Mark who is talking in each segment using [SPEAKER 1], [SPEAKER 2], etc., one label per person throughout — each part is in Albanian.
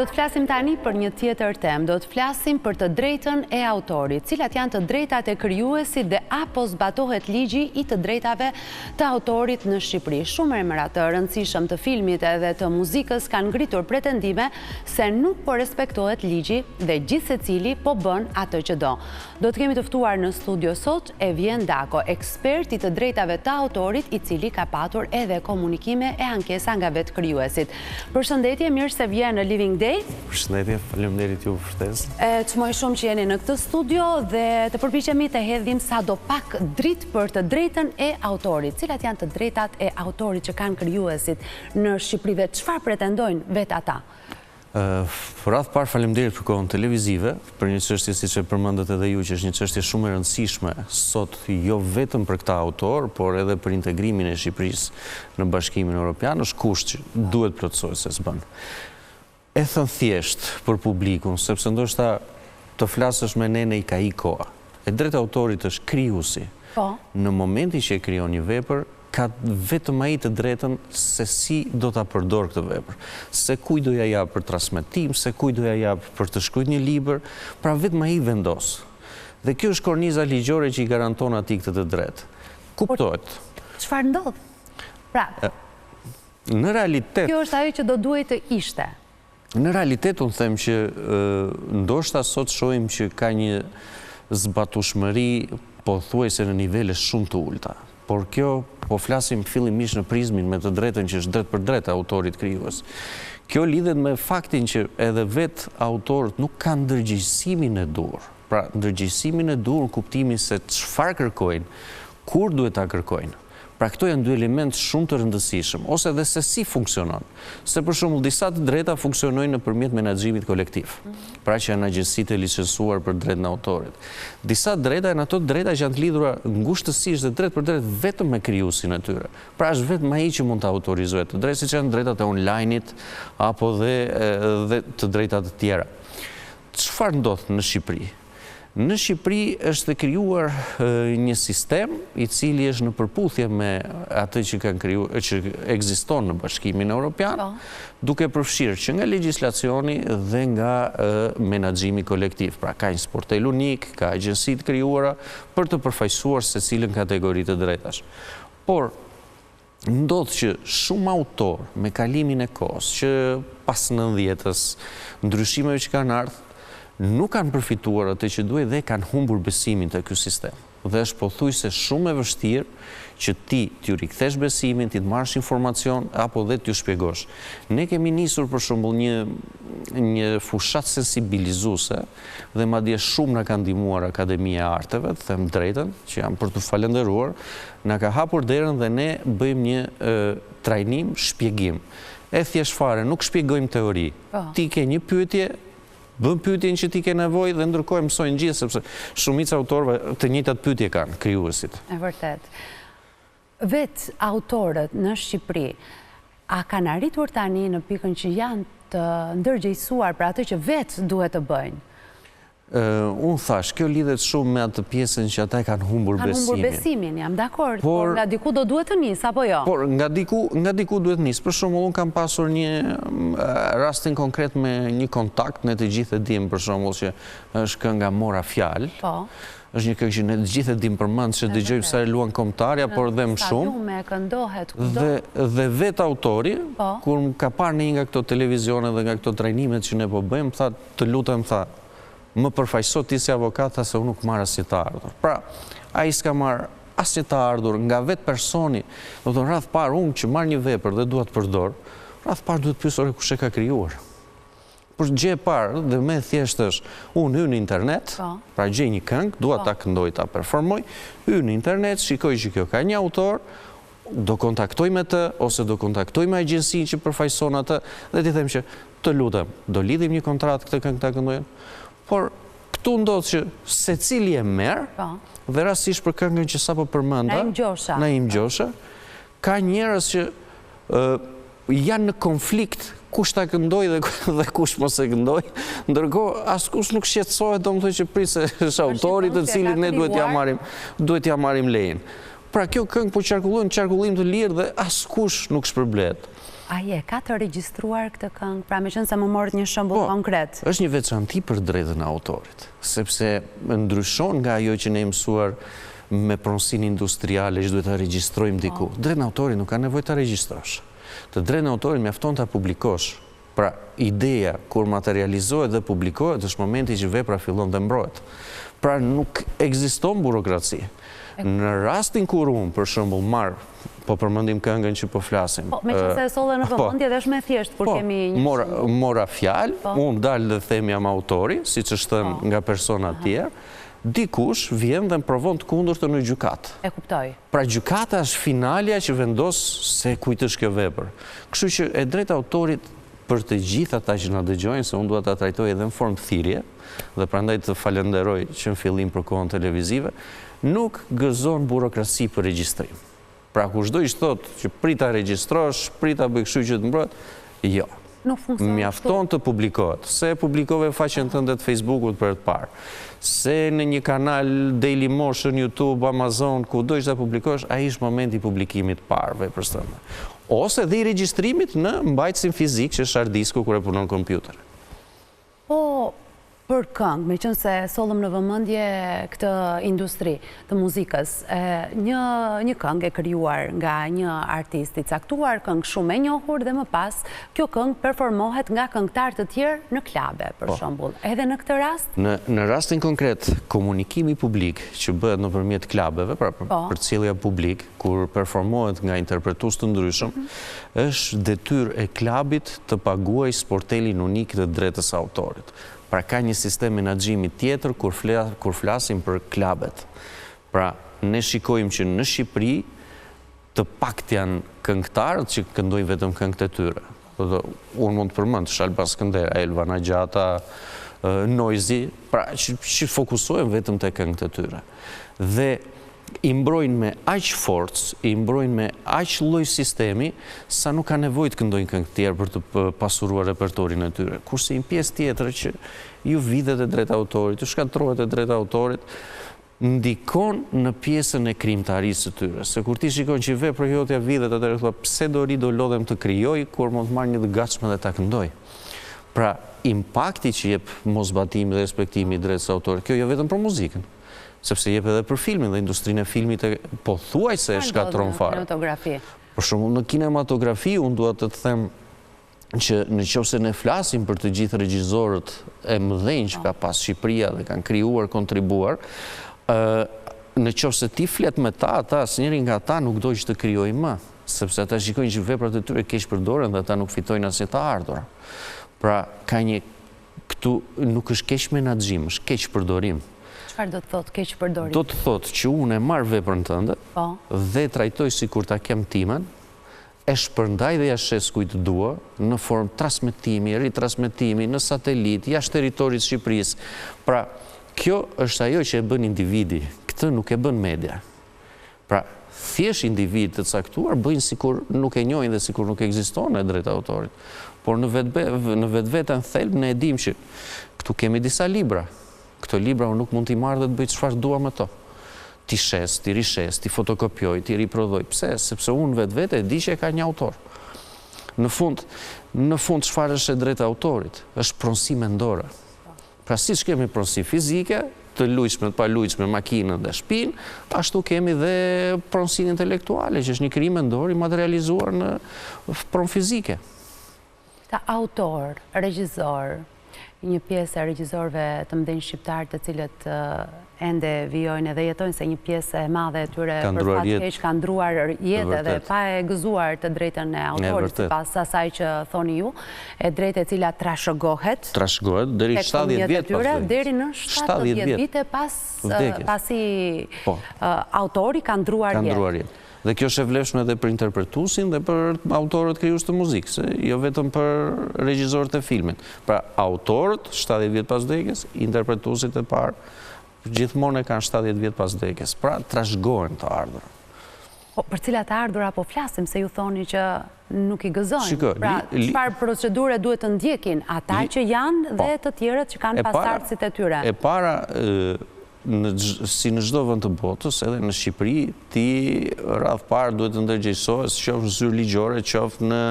[SPEAKER 1] do të flasim tani për një tjetër temë. Do të flasim për të drejtën e autorit, cilat janë të drejtat e krijuesit dhe apo zbatohet ligji i të drejtave të autorit në Shqipëri. Shumë emra të rëndësishëm të filmit edhe të muzikës kanë ngritur pretendime se nuk po respektohet ligji dhe gjithsecili po bën atë që do. Do të kemi të ftuar në studio sot Evjen Dako, ekspert i të drejtave të autorit, i cili ka patur edhe komunikime e ankesa nga vetë krijuesit. Përshëndetje, mirë se vjen në Living Day.
[SPEAKER 2] Përshëndetje, faleminderit ju për ftesën.
[SPEAKER 1] Çmoj shumë që jeni në këtë studio dhe të përpiqemi të hedhim sadopak dritë për të drejtën e autorit. Cilat janë të drejtat e autorit që kanë krijuesit në Shqipëri dhe çfarë pretendojnë vetë ata?
[SPEAKER 2] Për radhë parë, faleminderit për kohën televizive, për një çështje siç e përmendët edhe ju, që është një çështje shumë e rëndësishme sot, jo vetëm për këtë autor, por edhe për integrimin e Shqipërisë në Bashkimin Evropian, është kusht që duhet plotësohet se s'bën. E thënë thjesht për publikun, sepse ndoshta të flasësh me ne i ka i koha. E drejta e autorit është krijuesi. Në momentin që e krijon një vepër, ka vetëm ai të drejtën se si do ta përdor këtë vepër. Se kujt do ja jap për transmetim, se kujt do ja jap për të shkruajtur një libër, pra vetëm ai vendos. Dhe kjo është korniza ligjore që i garanton atij këtë të drejtë. Kuptohet.
[SPEAKER 1] Çfarë ndodh? Pra,
[SPEAKER 2] në realitet,
[SPEAKER 1] kjo është ajo që do duhej të ishte.
[SPEAKER 2] Në realitet unë them që ndoshta sot shohim që ka një zbatueshmëri pothuajse në nivele shumë të ulta. Por kjo po flasim fillimisht në prizmin me të drejtën që është drejt për drejt autorit krijues. Kjo lidhet me faktin që edhe vetë autorët nuk kanë ndërgjegjësimin e dur. Pra, ndërgjegjësimin e dur në kuptimin se çfarë kërkojnë, kur duhet ta kërkojnë. Pra këto janë dy elementë shumë të rëndësishëm, ose edhe se si funksionon. Se për shembull disa të drejta funksionojnë nëpërmjet menaxhimit kolektiv. Pra që janë agjensitë e licencuar për drejtën e autorit. Disa drejta janë ato drejta që janë të lidhura ngushtësisht dhe drejt për drejt vetëm me krijuesin e tyre. Pra është vetëm ai që mund të autorizojë të drejtë, siç janë drejtat e online-it apo dhe të drejtat të tjera. Çfarë ndodh në Shqipëri? Në Shqipëri është krijuar një sistem i cili është në përputhje me atë që ekziston në Bashkimin Evropian, duke përfshirë që nga legjislacioni dhe nga menaxhimi kolektiv. Pra ka një sportel unik, ka agjensi të krijuara për të përfaqësuar secilën kategori të drejtash. Por ndodh që shumë autor me kalimin e kohës, që pas 90-s, ndryshimeve që kanë ardhur, nuk kanë përfituar atë që duhet dhe kanë humbur besimin te ky sistem. Dhe është pothuajse shumë e vështirë që ti t'ju rikthesh besimin, ti të marrësh informacion apo dhe t'ju shpjegosh. Ne kemi nisur për shembull një fushat sensibilizuese dhe madje shumë na ka ndihmuar Akademia e Arteve, të them drejtën, që jam për të falendëruar, na ka hapur derën dhe ne bëjmë një trajnim shpjegim. E thjesht fare, nuk shpjegojmë teori. Ti ke një pyetje, bën pyetjen që ti ke nevojë dhe ndërkohë mësojnë gjithë, sepse shumica autorëve të njëjtat pyetje kanë krijuesit.
[SPEAKER 1] E vërtet. Vetë autorët në Shqipëri a kanë arritur tani në pikën që janë të ndërgjegjësuar për atë që vetë duhet të bëjnë?
[SPEAKER 2] Unë thash, kjo lidhet shumë me atë pjesën që ata kanë humbur besimin.
[SPEAKER 1] Kanë humbur besimin, jam dakord, por nga diku do duhet të nisë, apo jo?
[SPEAKER 2] Por nga diku duhet nisë. Për shembull, unë kam pasur një rastin konkret me një kontakt, ne të gjithë e dim për shembull që është kënga Mora Fjalë. Po. Është një këngë që ne të gjithë e dim përmend që dëgjojmë sa e luan kombëtarja, por dhe më shumë.
[SPEAKER 1] Stadiume këndohet kudo.
[SPEAKER 2] Dhe vetë autori, kur më ka parë në një nga këto televizione dhe nga këto trajnimet që ne po bëjmë, tha, të lutem, tha, më përfaqëso ti si avokat, se unë nuk marr asnjë të ardhur. Pra, ai s'ka marr asnjë të ardhur nga vetë personi. Do të thonë radh parë unë që marr një vepër dhe dua të përdor, radh parë duhet pyes kush e ka krijuar. Por gjë e parë dhe më thjesht është, unë hy në internet, pra gjej një këngë, dua ta këndoj, ta performoj, hy në internet, shikoj që kjo ka një autor, do kontaktoj me të, ose do kontaktoj me agjensinë që përfaqëson atë, dhe ti them që të lutem, do lidhim një kontratë këtë këngë ta këndojmë. Por këtu ndodh që secili e merr, dhe rastisht për këngën që sapo përmenda, Naim Gjosha, ka njerëz që janë në konflikt kush ta këndoj dhe kush mos e këndoj, ndërkohë askush nuk shqetësohet, domethënë që prisë është autori të cilit ne duhet ja marrim lejen. Pra kjo këngë po qarkullon qarkullim të lirë dhe askush nuk shpërblet.
[SPEAKER 1] Aje, ka të regjistruar këtë këngë? Pra me qënë se më morët një shembull konkret.
[SPEAKER 2] Është një veçanti për drejtën e autorit, sepse ndryshon nga ajo që ne mësuar me pronësinë industriale që duhet të regjistrojmë diku. Drejtën e autorit nuk ka nevojë ta regjistrosh. Të drejtën e autorit mjafton ta publikosh. Pra, ideja kur materializohet dhe publikohet është momenti që vepra fillon dhe mbrohet. Pra, nuk ekziston burokraci. Në rastin kur unë, për shembull, po përmendim këngën që po flasim.
[SPEAKER 1] Me që se solle në vëmendje dhe është me thjesht, kur kemi një...
[SPEAKER 2] Mora fjalë, unë dalë dhe themi jam autori, si që shtën nga persona tjerë, dikush vjen dhe më provon të kundërtë në gjykatë.
[SPEAKER 1] E kuptoj.
[SPEAKER 2] Pra gjykata është finalja që vendos se kujt është kjo vepër. Kështu që e drejta autorit për të gjithë ata që na dëgjojnë, se unë duhet ta trajtoj edhe në formë thirrje, dhe prandaj të falenderoj që në fillim për kohën televizive, nuk gëzon burokraci për regjistrim. Pra kushdo i thotë që prita regjistrosh, prita bëj kështu që të mbrohet, jo. Mjafton të publikohet. Se publikove faqen tënde të Facebookut për të parë. Se në një kanal Daily Motion, YouTube, Amazon, ku do ishte publikosh, ai është momenti i publikimit parë veprës tënde. Ose dhe i regjistrimit në mbajtësin fizik që është hard disku kur e punon kompjuter.
[SPEAKER 1] Po, për këngë, me qënë se sollëm në vëmendje këtë industri të muzikës, një këngë e krijuar nga një artist i caktuar, këngë shumë e njohur dhe më pas, kjo këngë performohet nga këngëtar të tjerë në klabe, për shembull. Edhe në këtë rast?
[SPEAKER 2] Në rastin konkret, komunikimi publik që bëhet nëpërmjet klabeve, pra përcjellja publik, kur performohet nga interpretues të ndryshëm, është detyrë e klabit të paguajë sportelin unik të drejtës autorit. Pra ka një sistem menaxhimi tjetër kur flasim për klabet. Pra ne shikojmë që në Shqipëri të pakt janë këngëtarët që këndojnë vetëm këngët e tyre. Unë mund të përmend Shalba Skëndera, Elvana Gjata, Noizi, pra që fokusohen vetëm te këngët e tyre. Dhe i mbrojnë me aq forcë, i mbrojnë me aq lloj sistemi, sa nuk ka nevojë të këndojnë këngë të tjerë për të pasuruar repertorin e tyre. Kurse një pjesë tjetër që ju vidhet e drejta autorit, ju shkatërrohet e drejta autorit, ndikon në pjesën e krijimtarisë së tyre. Se kur ti shikon që vepra jotja vidhet, atëherë thua pse do lodhem të krijoj kur mund të marr një të gatshme dhe ta këndoj. Pra impakti që jep mosbatimi dhe respektimi i drejtës autorit, kjo jo vetëm për muzikën, sepse jep edhe për filmin dhe industrinë e filmit pothuajse e shkatron fare. Për shembull në kinematografi unë dua të them që nëse ne flasim për të gjithë regjisorët e mëdhenj që ka pas Shqipëria dhe kanë krijuar, kontribuar, nëse ti flet me ta, ata asnjëri nga ata nuk do që të krijojë më, sepse ata shikojnë që veprat e tyre keq përdoren dhe ata nuk fitojnë asnjë të ardhur. Pra ka një këtu nuk është keq menaxhim, është keq përdorim.
[SPEAKER 1] Çfarë do të thotë keq përdorim? Do
[SPEAKER 2] të thotë që unë e marr veprën tënde dhe trajtoj sikur ta kem timen, e shpërndaj dhe ja shes kujt dua në formë transmetimi, ritransmetimi në satelit, jashtë territorit të Shqipërisë. Pra, kjo është ajo që e bën individi, këtë nuk e bën media. Pra, thjesht individ të caktuar bëjnë sikur nuk e njohin dhe sikur nuk ekziston e drejta autorit. Por në vetveten thelb ne e dim që këtu kemi disa libra. Këto libra unë nuk mund t'i marrë dhe të bëj çfarë dua me to. Ti shes, ti rishes, ti fotokopjoj, ti riprodhoj. Pse? Sepse unë vetvete e di që e ka një autor. Në fund çfarë është e drejta autorit? Është pronësi mendore. Pra siç kemi pronësi fizike, të luajshme, të paluajshme, makinën dhe shtëpinë, ashtu kemi dhe pronësinë intelektuale, që është një krijim mendor i materializuar në pronë fizike.
[SPEAKER 1] Ta autor, regjisor, një pjesë e regjisorëve të mëdhenj shqiptar të cilët ende vijojnë edhe jetojnë, se një pjesë e madhe e tyre për fat keq ka ndruar jetë dhe pa e gëzuar të drejtën e autorit, sipas asaj që thoni ju, e drejtë e cila trashëgohet
[SPEAKER 2] deri 70 vjet pas
[SPEAKER 1] deri në 70 vite pasi autori ka ndruar jetë.
[SPEAKER 2] Dhe kjo është e vlefshme edhe për interpretuesin dhe për autorët krijues të muzikës, jo vetëm për regjisorët e filmit. Pra autorët 70 vjet pas vdekjes, interpretuesit e parë gjithmonë e kanë 70 vjet pas vdekjes. Pra trashëgohen të ardhurat.
[SPEAKER 1] Për cilat të ardhura po flasim, se ju thoni që nuk i gëzojnë. Pra çfarë procedure duhet të ndjekin ata që janë dhe të tjerët që kanë pasardhësit e tyre?
[SPEAKER 2] E para si në çdo vend të botës, edhe në Shqipëri, ti radh parë duhet të ndërgjegjësohesh qoftë në zyrë ligjore, qoftë në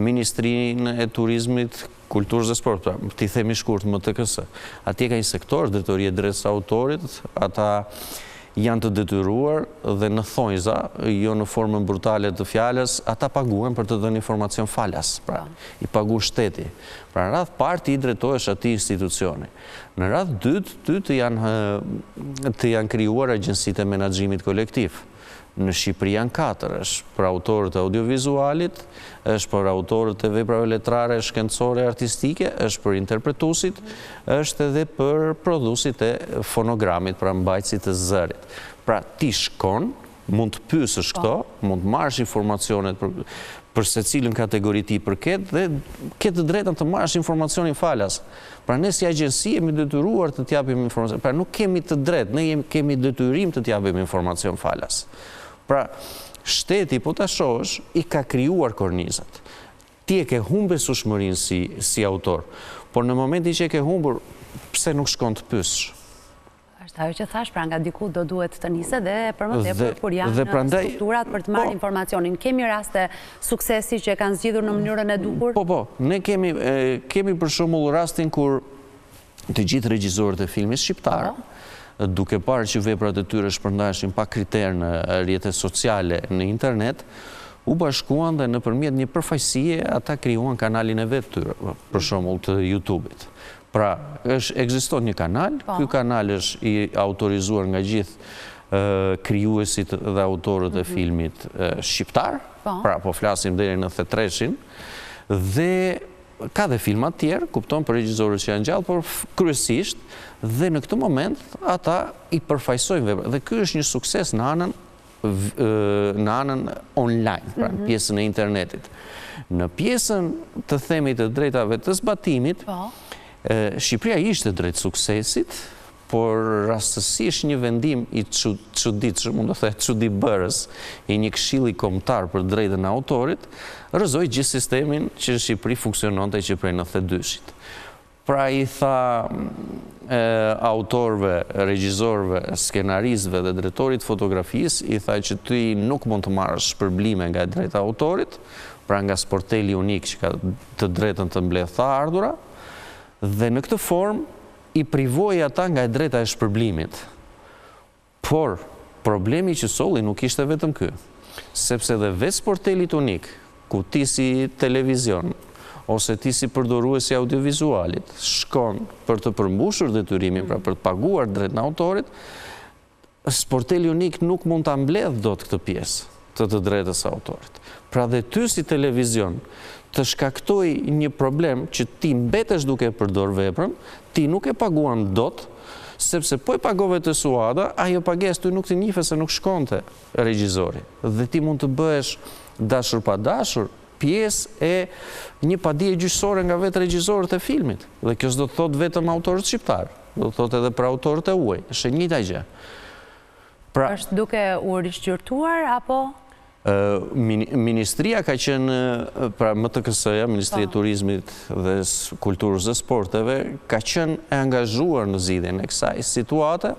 [SPEAKER 2] Ministrinë e Turizmit, Kulturës dhe Sport, ti themi shkurt MTKS. Atje ka një sektor, Drejtoria e Drejtës së Autorit, ata janë të detyruar dhe në thonjza, jo në formën brutale të fjalës, ata paguhen për të dhënë informacion falas, pra i pagu shteti. Pra në radhë parë ti i drejtohesh atij institucioni. Në radhë dytë të janë krijuar agjencitë e menaxhimit kolektiv. Në Shqipëri janë 4, është për autorët e audiovizualit, është për autorët e veprave letrare, shkencore, artistike, është për interpretuesit, është edhe për prodhuesit e fonogramit, pra mbajtësit të zërit. Pra ti shkon, mund të pyesësh këto, mund të marrësh informacionet për secilën kategori ti përket dhe ke të drejtën të marrësh informacionin falas. Pra ne si agjenci jemi detyruar të t'japim informacion, pra nuk kemi të drejtë, ne kemi detyrim të t'japim informacion falas. Pra, shteti, po ta shohësh, i ka krijuar kornizat. Ti e ke humbur besueshmërinë si autor, por në momentin që e ke humbur, pse nuk shkon të pyesësh?
[SPEAKER 1] Është ajo që thash, pra nga diku do duhet të nisë dhe për më tepër kur janë strukturat për të marrë informacionin. Kemi raste suksesi që e kanë zgjidhur në mënyrën e duhur?
[SPEAKER 2] Po, ne kemi për shembull rastin kur të gjithë regjisorët e filmit shqiptar, duke parë që veprat e tyre shpërndaheshin pa kriter në rrjetet sociale në internet, u bashkuan dhe nëpërmjet një përfaqësie ata krijuan kanalin e vet tyre, për shembull të YouTube-it. Pra, ekziston një kanal, ky kanal është i autorizuar nga gjithë krijuesit dhe autorët e filmit shqiptar, pra po flasim deri në 93-shin, dhe ka dhe filma tjerë, kupton, për regjisorët që janë gjallë, por kryesisht, dhe në këtë moment ata i përfaqësojnë veprat. Dhe ky është një sukses në anën online, pra në pjesën e internetit. Në pjesën të themi të drejtave të zbatimit, Shqipëria ishte drejt suksesit, por rastësisht një vendim i çuditshëm, mund të thëj çuditbërës, i një këshilli kombëtar për drejtën e autorit, rrëzoi gjithë sistemin që në Shqipëri funksiononte që prej 92-shit. Pra i tha autorëve, regjisorëve, skenaristëve dhe drejtorit fotografisë, i tha që ti nuk mund të marrësh shpërblime nga drejta e autorit, pra nga sporteli unik që ka të drejtën të mbledhë të ardhura, dhe në këtë formë i privoi ata nga drejta e shpërblimit. Por problemi që solli nuk ishte vetëm ky, sepse dhe vetë sportelit unik, ku ti si televizion ose ti si përdoruesi audiovizualit shkon për të përmbushur detyrimin, pra për të paguar drejtën e autorit, sporteli unik nuk mund ta mbledh dot këtë pjesë të drejtës së autorit. Pra dhe ty si televizion të shkaktoj një problem që ti mbetesh duke përdor veprën, ti nuk e paguan dot, sepse po e pagove të suada, ajo pagesë ty nuk të njife se nuk shkonte regjizori. Dhe ti mund të bëhesh dashur pa dashur pjesë e një padije gjyqësore nga vetë regjisorët e filmit. Dhe kjo s'do të thotë vetëm autorët shqiptar, do të thotë edhe për autorët e huaj. Është e njëjta gjë.
[SPEAKER 1] Është duke u rishqyrtuar apo?
[SPEAKER 2] Ministria ka qenë, pra MTKS-ja, Ministria e Turizmit dhe Kulturës dhe Sporteve, ka qenë e angazhuar në zgjidhjen e kësaj situate.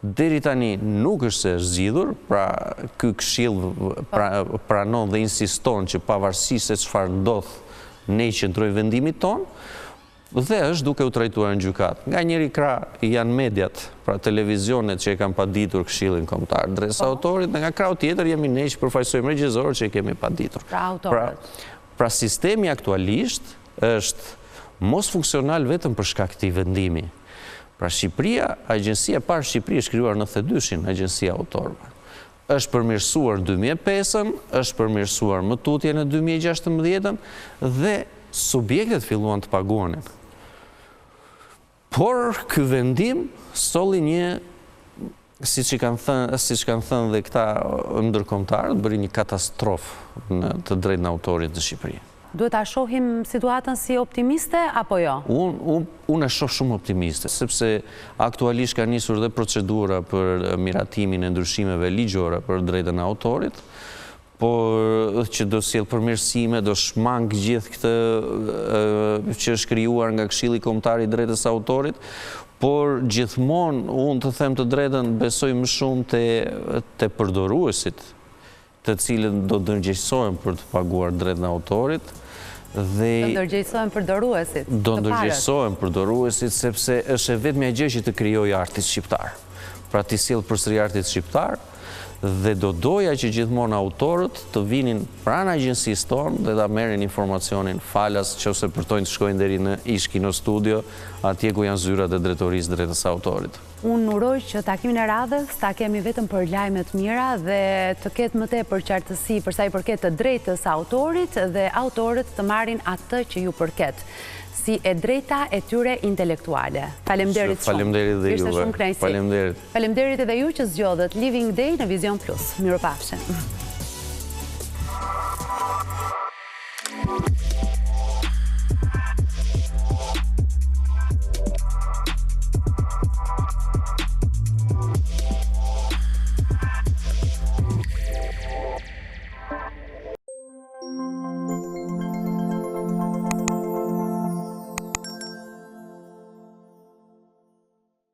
[SPEAKER 2] Deri tani nuk është se është zgjidhur, pra ky këshill pranon dhe insiston që pavarësisht se çfarë ndodh, ne i qëndrojmë vendimit ton, dhe është duke u trajtuar në gjykatë. Nga njëri krah janë mediat, pra televizionet që e kanë paditur këshillin kombëtar drejt autorit, dhe nga krahu tjetër jemi ne që përfaqësojmë regjisorët që e kemi paditur. Pra sistemi aktualisht është mos funksional vetëm për shkak të këtij vendimi. Pra Shqipëria, agjencia e parë Shqipëri është krijuar në 92-shin, agjencia e autorëve. Është përmirësuar 2005-ën, është përmirësuar më tutje në 2016-ën dhe subjektet filluan të paguanin. Por ky vendim solli një, siç kanë thënë dhe këta ndërkombëtarët, bëri një katastrofë në të drejtën e autorit në Shqipëri.
[SPEAKER 1] Duhet ta shohim situatën si optimiste apo jo?
[SPEAKER 2] Unë e shoh shumë optimiste, sepse aktualisht ka nisur dhe procedura për miratimin e ndryshimeve ligjore për drejtën e autorit, por që do sjell përmirësime, do shmang gjithë këtë që është krijuar nga Këshilli Kombëtar i Drejtës së Autorit, por gjithmonë unë të them të drejtën besoj më shumë te përdoruesit, të cilët do ndërgjegjësohen për të paguar drejtën e autorit dhe
[SPEAKER 1] Do ndërgjegjësohen përdoruesit.
[SPEAKER 2] do ndërgjegjësohen përdoruesit sepse është e vetmja gjë që të krijojë artit shqiptar. Pra t'i sjell përsëri artit shqiptar dhe do doja që gjithmonë autorët të vinin pranë agjencisë tonë dhe ta merrin informacionin falas nëse përtojnë të shkojnë deri në Ish Kino Studio, atje ku janë zyrat e drejtorisë drejtës së autorit.
[SPEAKER 1] Unë uroj që takimin e radhës ta kemi vetëm për lajme të mira dhe të ketë më tepër qartësi për sa i përket të drejtës së autorit dhe autorët të marrin atë që ju përket, si e drejta e tyre intelektuale. Faleminderit shumë.
[SPEAKER 2] Faleminderit dhe
[SPEAKER 1] Ishte
[SPEAKER 2] juve.
[SPEAKER 1] shumë kënaqësi.
[SPEAKER 2] Faleminderit.
[SPEAKER 1] Faleminderit edhe ju që zgjodhët Living Day në Vision Plus. Mirupafshim.